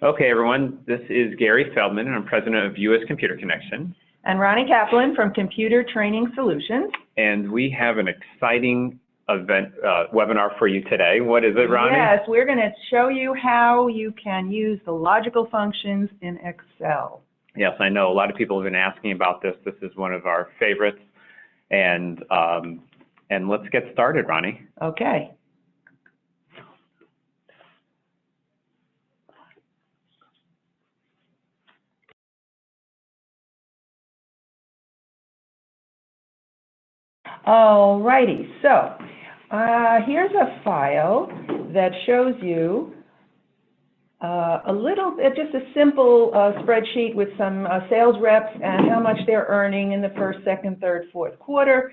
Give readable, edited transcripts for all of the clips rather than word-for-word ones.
Okay, everyone, this is Gary Feldman, and I'm president of US Computer Connection. And Ronnie Kaplan from Computer Training Solutions. And we have an exciting webinar for you today. What is it, Ronnie? Yes, we're going to show you how you can use the logical functions in Excel. Yes, I know a lot of people have been asking about this. This is one of our favorites. And let's get started, Ronnie. Okay. All righty, so here's a file that shows you just a simple spreadsheet with some sales reps and how much they're earning in the first, second, third, fourth quarter.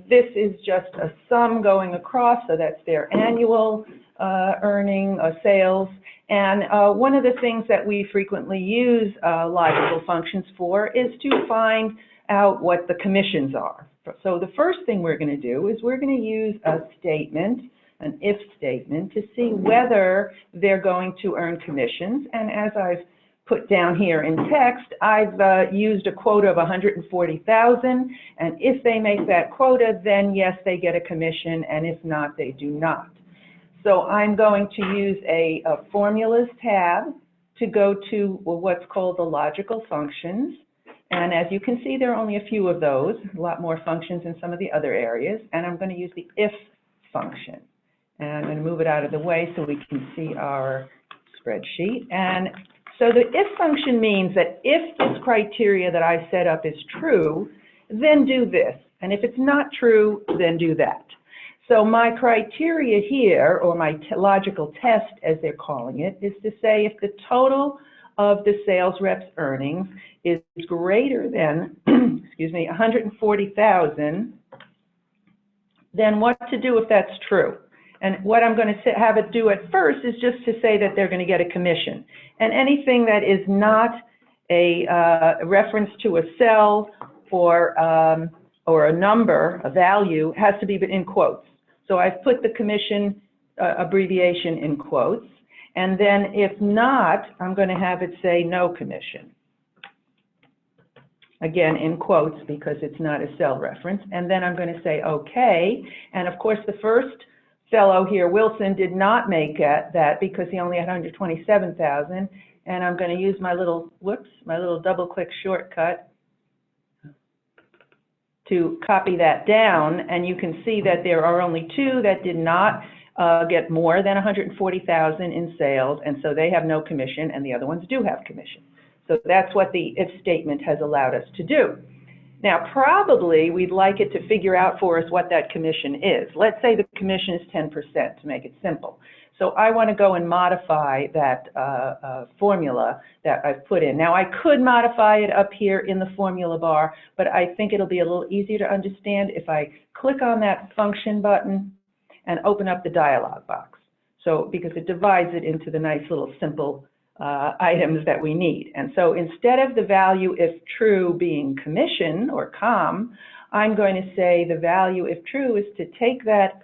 This is just a sum going across, so that's their annual earning sales. And one of the things that we frequently use logical functions for is to find out what the commissions are. So the first thing we're going to do is we're going to use a statement, an if statement, to see whether they're going to earn commissions. And as I've put down here in text, I've used a quota of 140,000, and if they make that quota, then yes, they get a commission, and if not, they do not. So I'm going to use a formulas tab to go to what's called the logical functions. And as you can see, there are only a few of those, a lot more functions in some of the other areas. And I'm going to use the if function. And I'm going to move it out of the way so we can see our spreadsheet. And so the if function means that if this criteria that I set up is true, then do this. And if it's not true, then do that. So my criteria here, or my logical test as they're calling it, is to say if the total of the sales rep's earnings is greater than, excuse me, 140,000, then what to do if that's true? And what I'm going to have it do at first is just to say that they're going to get a commission. And anything that is not a reference to a cell or a number, a value, has to be in quotes. So I've put the commission abbreviation in quotes. And then if not, I'm going to have it say no commission. Again, in quotes because it's not a cell reference. And then I'm going to say okay. And of course, the first fellow here, Wilson, did not make that because he only had 127,000. And I'm going to use my little, my little double-click shortcut to copy that down. And you can see that there are only two that did not get more than 140,000 in sales, and so they have no commission, and the other ones do have commission. So that's what the if statement has allowed us to do. Now, probably we'd like it to figure out for us what that commission is. Let's say the commission is 10% to make it simple. So I want to go and modify that formula that I've put in. Now, I could modify it up here in the formula bar, but I think it'll be a little easier to understand if I click on that function button and open up the dialog box. So, because it divides it into the nice little simple items that we need. And so instead of the value if true being commission or com, I'm going to say the value if true is to take that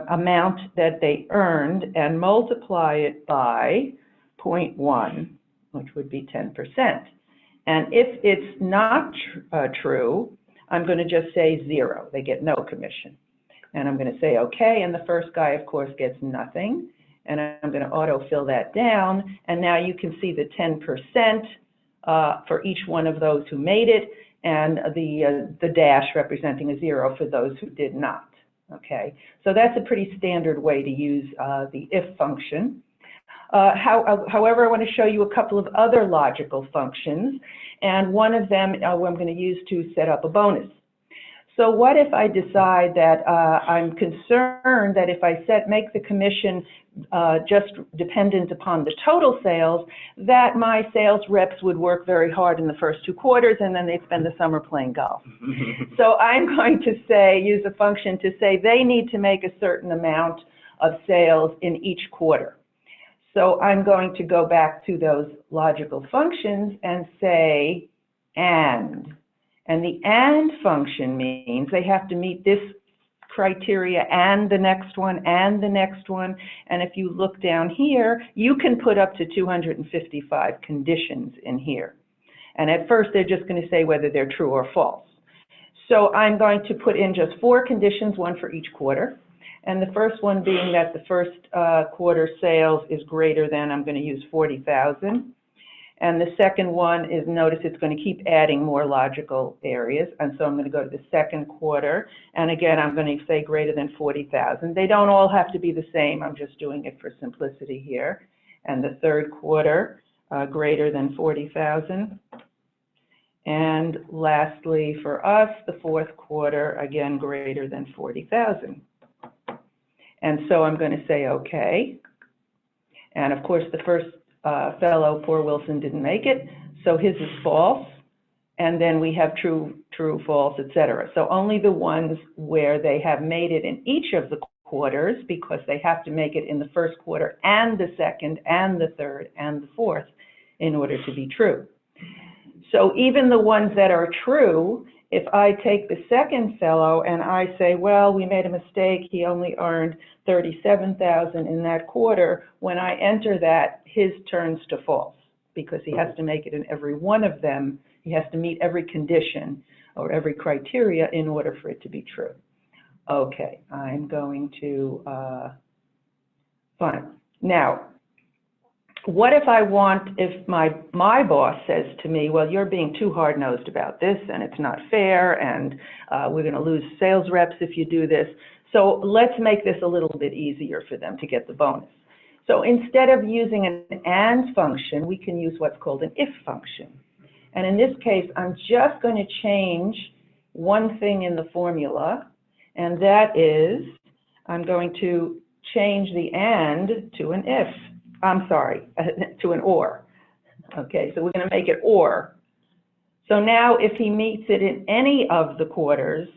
amount that they earned and multiply it by 0.1, which would be 10%. And if it's not true, I'm going to just say 0. They get no commission. And I'm going to say okay, and the first guy, of course, gets nothing. And I'm going to autofill that down. And now you can see the 10% for each one of those who made it, and the dash representing a 0 for those who did not. Okay, so that's a pretty standard way to use the if function. However, I want to show you a couple of other logical functions, and one of them I'm going to use to set up a bonus. So what if I decide that I'm concerned that if I make the commission just dependent upon the total sales, that my sales reps would work very hard in the first 2 quarters and then they'd spend the summer playing golf. So I'm going to use a function to say they need to make a certain amount of sales in each quarter. So I'm going to go back to those logical functions and say and. And the AND function means they have to meet this criteria and the next one and the next one. And if you look down here, you can put up to 255 conditions in here. And at first, they're just going to say whether they're true or false. So I'm going to put in just 4 conditions, one for each quarter. And the first one being that the first quarter sales is greater than, I'm going to use 40,000. And the second one is, notice it's going to keep adding more logical areas. And so I'm going to go to the second quarter. And again, I'm going to say greater than 40,000. They don't all have to be the same. I'm just doing it for simplicity here. And the third quarter, greater than 40,000. And lastly, for us, the fourth quarter, again, greater than 40,000. And so I'm going to say OK. And of course, the first fellow, poor Wilson, didn't make it, so his is false. And then we have true, true, false, etc. So only the ones where they have made it in each of the quarters, because they have to make it in the first quarter and the second and the third and the fourth in order to be true. So even the ones that are true, if I take the second fellow and I say, well, we made a mistake, he only earned 37,000 in that quarter, when I enter that, his turns to false, because he has to make it in every one of them. He has to meet every condition or every criteria in order for it to be true. Okay, I'm going to, fine. Now, what if my boss says to me, well, you're being too hard-nosed about this, and it's not fair, and we're going to lose sales reps if you do this. So let's make this a little bit easier for them to get the bonus. So instead of using an AND function, we can use what's called an IF function. And in this case, I'm just going to change one thing in the formula, and that is I'm going to change the AND to an IF. I'm sorry, to an OR. Okay, so we're going to make it OR. So now if he meets it in any of the quarters,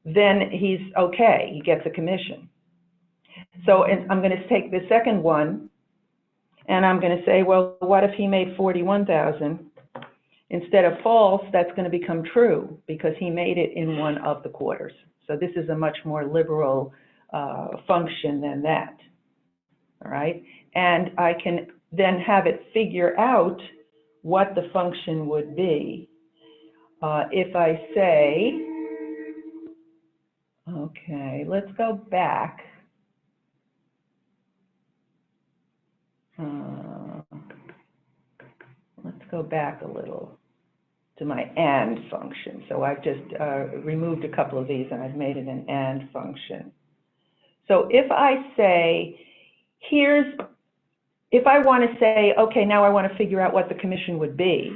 then he's okay, he gets a commission. So I'm going to take the second one, and I'm going to say, well, what if he made 41,000? Instead of false, that's going to become true, because he made it in one of the quarters. So this is a much more liberal function than that. All right, and I can then have it figure out what the function would be. If I say, okay, let's go back. Let's go back a little to my AND function. So I've just removed a couple of these and I've made it an AND function. So if I say, if I want to say, okay, now I want to figure out what the commission would be.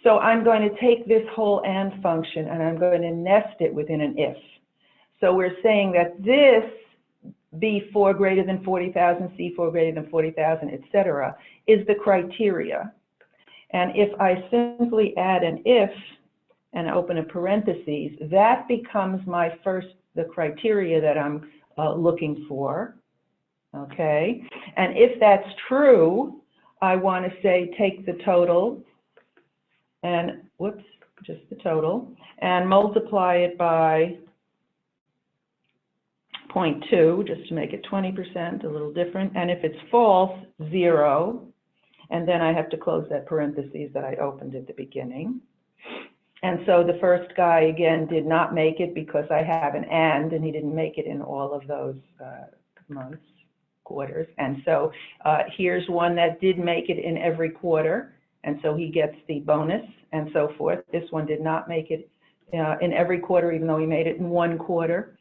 So I'm going to take this whole AND function and I'm going to nest it within an IF. So we're saying that this B4 greater than 40,000, C4 greater than 40,000, etc., is the criteria. And if I simply add an if and open a parentheses, that becomes the criteria that I'm looking for. Okay, and if that's true, I want to say take the total and, whoops, just the total, and multiply it by 0.2, just to make it 20%, a little different. And if it's false, 0. And then I have to close that parentheses that I opened at the beginning. And so the first guy, again, did not make it because I have an and he didn't make it in all of those months. Quarters. And so here's one that did make it in every quarter, and so he gets the bonus and so forth. This one did not make it in every quarter, even though he made it in one quarter.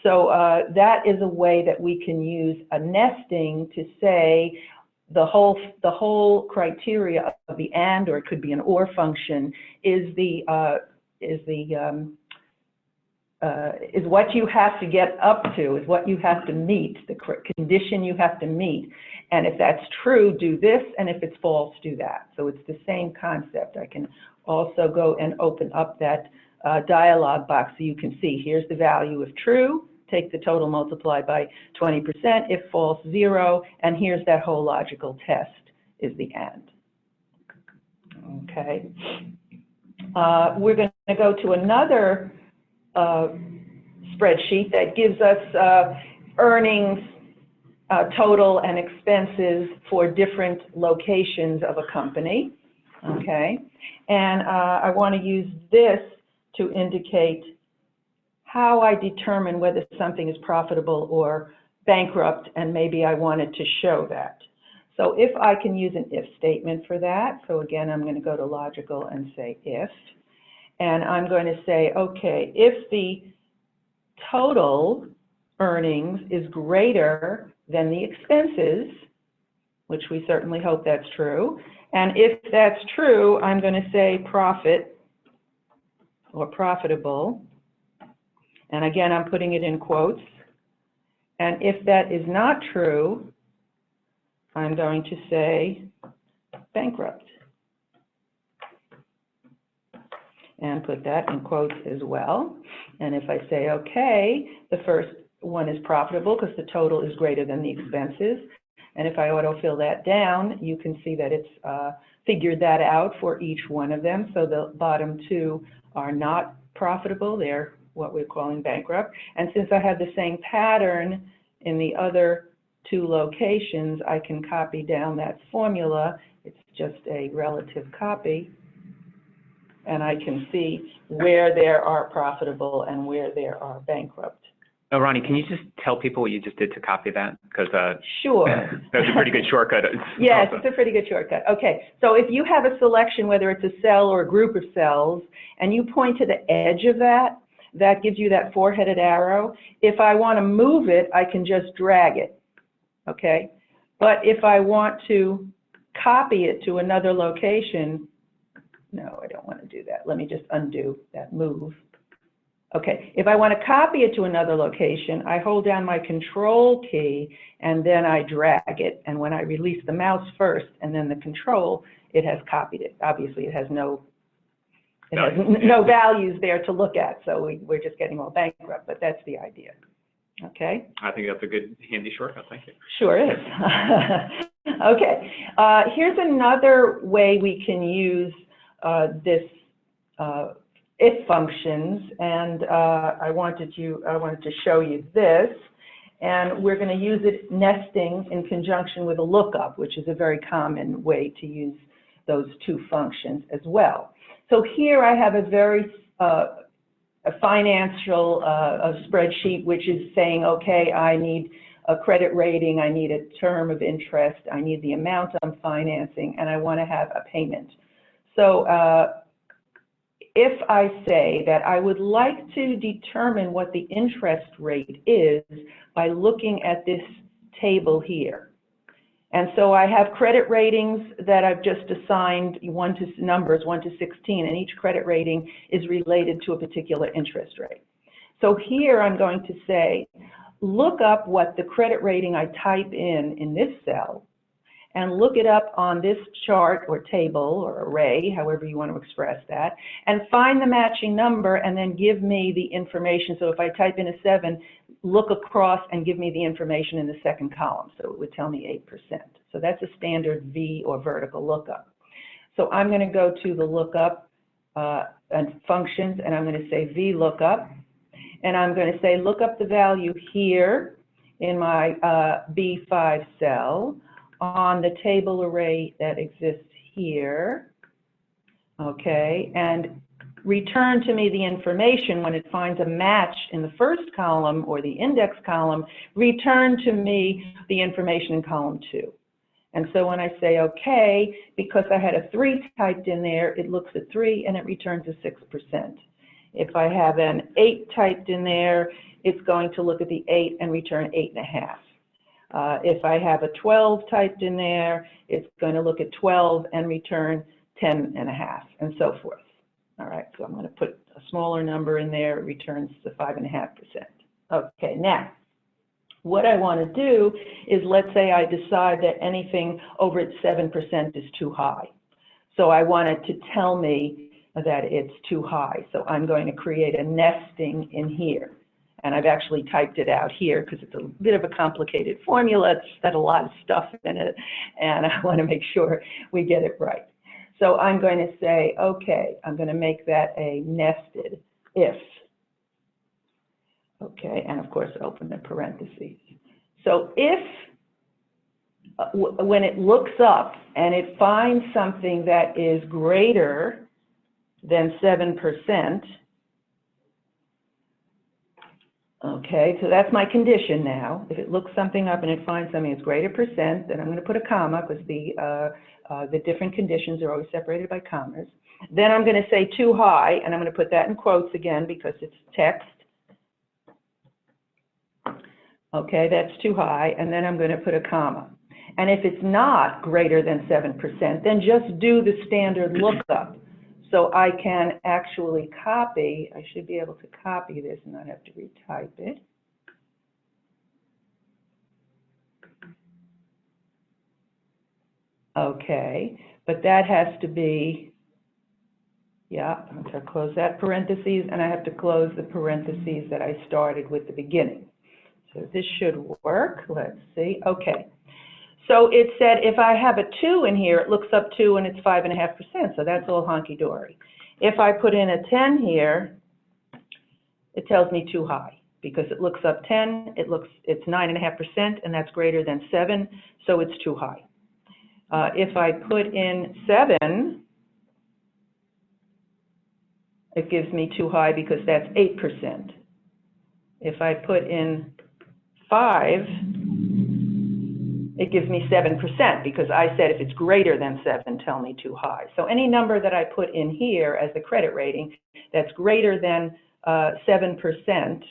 So that is a way that we can use a nesting to say the whole criteria of the AND, or it could be an OR function, is what you have to get up to, is what you have to meet, the condition you have to meet. And if that's true, do this, and if it's false, do that. So it's the same concept. I can also go and open up that dialog box so you can see, here's the value of true, take the total, multiply by 20%, if false, 0, and here's that whole logical test, is the AND. Okay. We're going to go to another spreadsheet that gives us earnings, total, and expenses for different locations of a company, okay? And I want to use this to indicate how I determine whether something is profitable or bankrupt, and maybe I wanted to show that. So if I can use an if statement for that, so again, I'm going to go to logical and say if, and I'm going to say, okay, if the total earnings is greater than the expenses, which we certainly hope that's true, and if that's true, I'm going to say profit or profitable, and again, I'm putting it in quotes, and if that is not true, I'm going to say bankrupt, and put that in quotes as well. And if I say, okay, the first one is profitable because the total is greater than the expenses. And if I autofill that down, you can see that it's figured that out for each one of them. So the bottom two are not profitable. They're what we're calling bankrupt. And since I have the same pattern in the other two locations, I can copy down that formula. It's just a relative copy. And I can see where there are profitable and where there are bankrupt. Oh, Ronnie, can you just tell people what you just did to copy that? Because sure. That was a pretty good shortcut. Yes, it's a pretty good shortcut. Okay, so if you have a selection, whether it's a cell or a group of cells, and you point to the edge of that, that gives you that four-headed arrow. If I want to move it, I can just drag it, okay? But if I want to copy it to another location, no, I don't want to do that. Let me just undo that move. Okay, if I want to copy it to another location, I hold down my control key and then I drag it. And when I release the mouse first and then the control, it has copied it. Obviously, it has no values there to look at. So we're just getting all bankrupt, but that's the idea. Okay? I think that's a good, handy shortcut. Thank you. Sure is. Okay, here's another way we can use this if functions, and I wanted to show you this, and we're going to use it nesting in conjunction with a lookup, which is a very common way to use those two functions as well. So here I have a very a financial spreadsheet, which is saying, okay, I need a credit rating, I need a term of interest, I need the amount I'm financing, and I want to have a payment. So if I say that I would like to determine what the interest rate is by looking at this table here. And so I have credit ratings that I've just assigned numbers 1 to 16, and each credit rating is related to a particular interest rate. So here I'm going to say, look up what the credit rating I type in this cell, and look it up on this chart or table or array, however you want to express that, and find the matching number and then give me the information. So if I type in a 7, look across and give me the information in the second column. So it would tell me 8%. So that's a standard V or vertical lookup. So I'm going to go to the lookup and functions, and I'm going to say VLOOKUP, and I'm going to say look up the value here in my B5 cell on the table array that exists here, okay, and return to me the information when it finds a match in the first column or the index column, return to me the information in column 2. And so when I say okay, because I had a 3 typed in there, it looks at 3 and it returns a 6%. If I have an 8 typed in there, it's going to look at the 8 and return 8.5. If I have a 12 typed in there, it's going to look at 12 and return 10.5, and so forth. All right, so I'm going to put a smaller number in there, it returns the 5.5%. Okay, now, what I want to do is, let's say I decide that anything over at 7% is too high. So I want it to tell me that it's too high. So I'm going to create a nesting in here. And I've actually typed it out here because it's a bit of a complicated formula. It's got a lot of stuff in it, and I want to make sure we get it right. So I'm going to say, okay, I'm going to make that a nested if. Okay, and of course, open the parentheses. So if, when it looks up and it finds something that is greater than 7%, okay, so that's my condition now. If it looks something up and it finds something that's greater percent, then I'm going to put a comma because the different conditions are always separated by commas. Then I'm going to say too high, and I'm going to put that in quotes again because it's text. Okay, that's too high, and then I'm going to put a comma. And if it's not greater than 7%, then just do the standard lookup. So I can actually copy, I should be able to copy this and not have to retype it. Okay, but that has to be, yeah, I'm going to close that parentheses, and I have to close the parentheses that I started with the beginning. So this should work. Let's see. Okay. So it said if I have a 2 in here, it looks up 2 and it's 5.5%. So that's all honky-dory. If I put in a 10 here, it tells me too high because it looks up 10, it's 9.5%, and that's greater than 7, so it's too high. If I put in 7, it gives me too high because that's 8%. If I put in 5, it gives me 7% because I said if it's greater than 7, tell me too high. So any number that I put in here as the credit rating that's greater than 7%,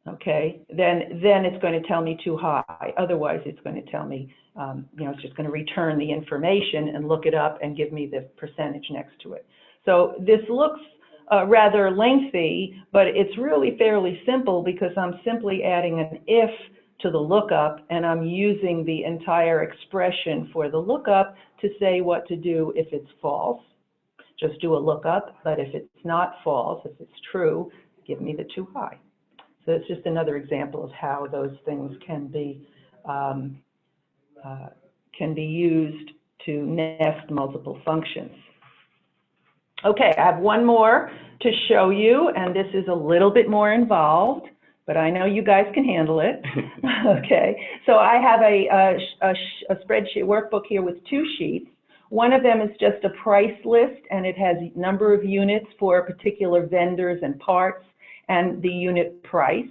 okay, then it's going to tell me too high. Otherwise, it's going to tell me, it's just going to return the information and look it up and give me the percentage next to it. So this looks rather lengthy, but it's really fairly simple because I'm simply adding an if to the lookup, and I'm using the entire expression for the lookup to say what to do if it's false. Just do a lookup, but if it's not false, if it's true, give me the too high. So it's just another example of how those things can be used to nest multiple functions. Okay, I have one more to show you, and this is a little bit more involved, but I know you guys can handle it. Okay, so I have a spreadsheet workbook here with 2 sheets. One of them is just a price list, and it has a number of units for particular vendors and parts and the unit price.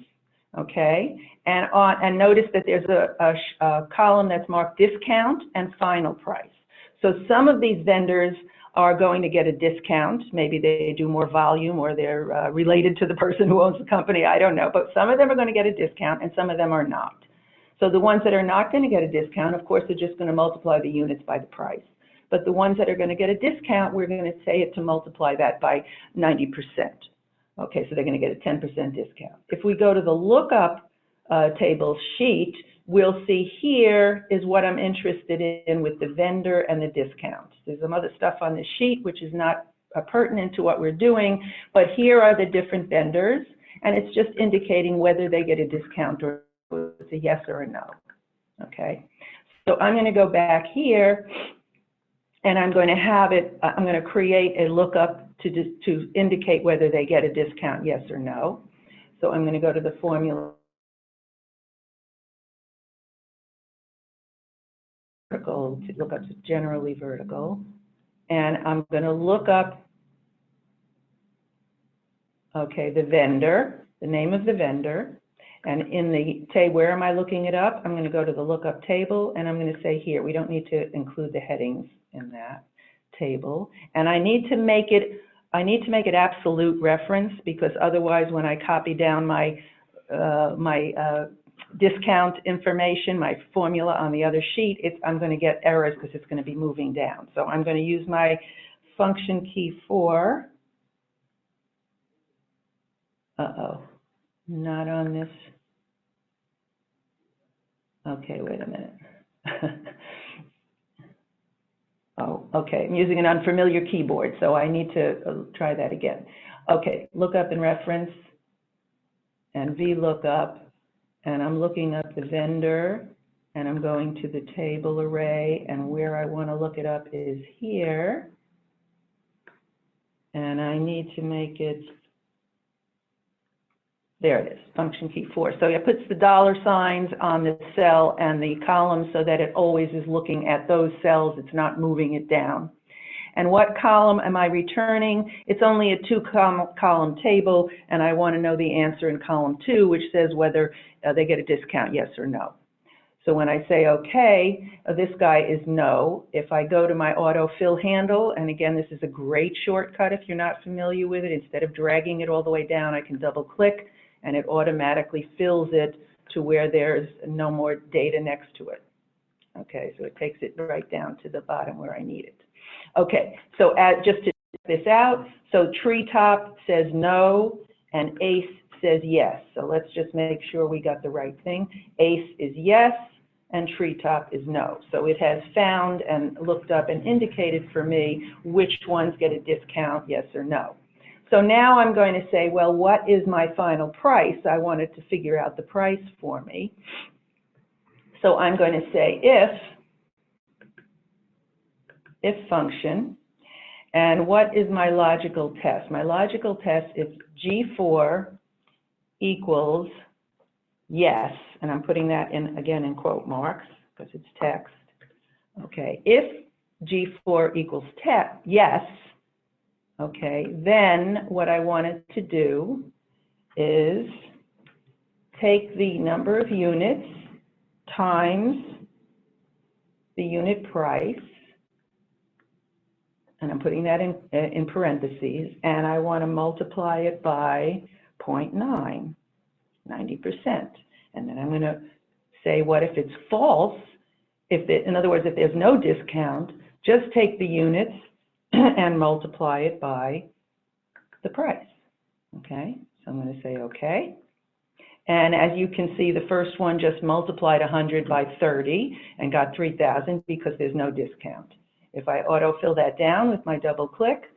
Okay, and notice that there's a column that's marked discount and final price. So some of these vendors are going to get a discount. Maybe they do more volume or they're related to the person who owns the company, I don't know. But some of them are going to get a discount and some of them are not. So the ones that are not going to get a discount, of course, they're just going to multiply the units by the price. But the ones that are going to get a discount, we're going to say it to multiply that by 90%. Okay, so they're going to get a 10% discount. If we go to the lookup table sheet, we'll see here is what I'm interested in with the vendor and the discount. There's some other stuff on the sheet which is not pertinent to what we're doing, but here are the different vendors, and it's just indicating whether they get a discount or it's a yes or a no. Okay, so I'm going to go back here, and I'm going to have it, I'm going to create a lookup to indicate whether they get a discount, yes or no. So I'm going to go to the formula. Vertical, lookups is generally vertical, and I'm going to look up, okay, the vendor, the name of the vendor, and in the table, where am I looking it up? I'm going to go to the lookup table, and I'm going to say here, we don't need to include the headings in that table, and I need to make it absolute reference, because otherwise when I copy down my discount information, my formula on the other sheet, I'm going to get errors because it's going to be moving down. So I'm going to use my function key for, not on this. Okay, wait a minute. Oh, okay, I'm using an unfamiliar keyboard, so I need to try that again. Okay, lookup and reference, and VLOOKUP, and I'm looking up the vendor, and I'm going to the table array, and where I want to look it up is here, and I need to make it There it is, function key 4. So it puts the dollar signs on the cell and the column so that it always is looking at those cells. It's not moving it down. And what column am I returning? It's only a 2-column table, and I want to know the answer in column 2, which says whether they get a discount, yes or no. So when I say okay, this guy is no. If I go to my autofill handle, and again, this is a great shortcut if you're not familiar with it, instead of dragging it all the way down, I can double click and it automatically fills it to where there's no more data next to it. Okay, so it takes it right down to the bottom where I need it. Okay, so just to check this out, so treetop says no and ace says yes. So let's just make sure we got the right thing. Ace is yes and treetop is no. So it has found and looked up and indicated for me which ones get a discount, yes or no. So now I'm going to say, well, what is my final price? I wanted to figure out the price for me. So I'm going to say if function, and what is my logical test? My logical test is G4 equals yes, and I'm putting that in, again, in quote marks because it's text. Okay, if G4 equals yes, okay, then what I wanted to do is take the number of units times the unit price, and I'm putting that in parentheses, and I want to multiply it by 0.9, 90%. And then I'm going to say, what if it's false? In other words, if there's no discount, just take the units and multiply it by the price. Okay, so I'm going to say okay. And as you can see, the first one just multiplied 100 by 30 and got 3,000 because there's no discount. If I autofill that down with my double click,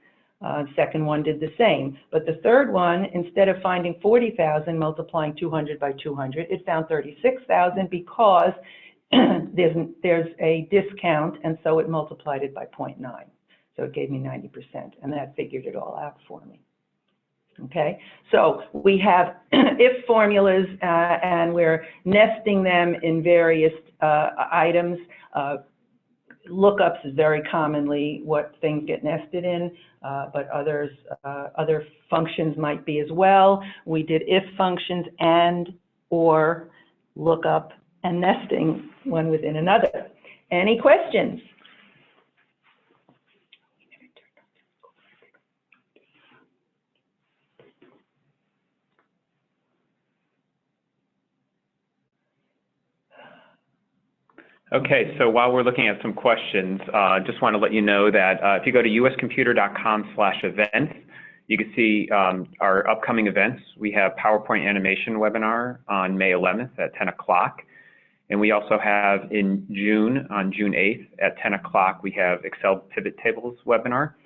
second one did the same. But the third one, instead of finding 40,000 multiplying 200 by 200, it found 36,000 because there's a discount, and so it multiplied it by 0.9. So it gave me 90%, and that figured it all out for me. Okay, so we have if formulas, and we're nesting them in various items. Lookups is very commonly what things get nested in, but other functions might be as well. We did if functions and or lookup and nesting one within another. Any questions? Okay, so while we're looking at some questions, just want to let you know that if you go to uscomputer.com/events, you can see our upcoming events. We have PowerPoint animation webinar on May 11th at 10 o'clock. And we also have in June, on June 8th at 10 o'clock, we have Excel pivot tables webinar.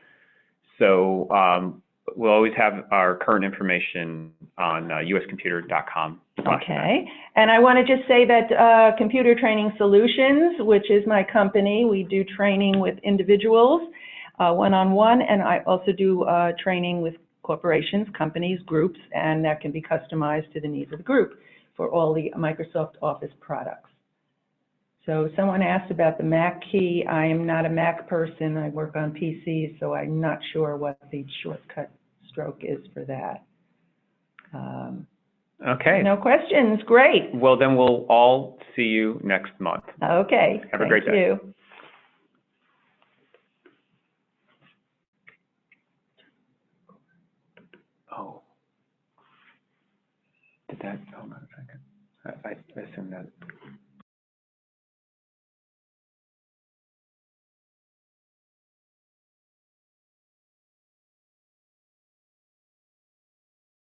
So we'll always have our current information on uscomputer.com. Okay, and I want to just say that Computer Training Solutions, which is my company, we do training with individuals one-on-one, and I also do training with corporations, companies, groups, and that can be customized to the needs of the group for all the Microsoft Office products. So someone asked about the Mac key. I am not a Mac person. I work on PCs, so I'm not sure what the shortcut stroke is for that. Okay. No questions. Great. Well, then we'll all see you next month. Okay. Have a great day. Thank you. Oh. Did that, hold on a second. I assume that.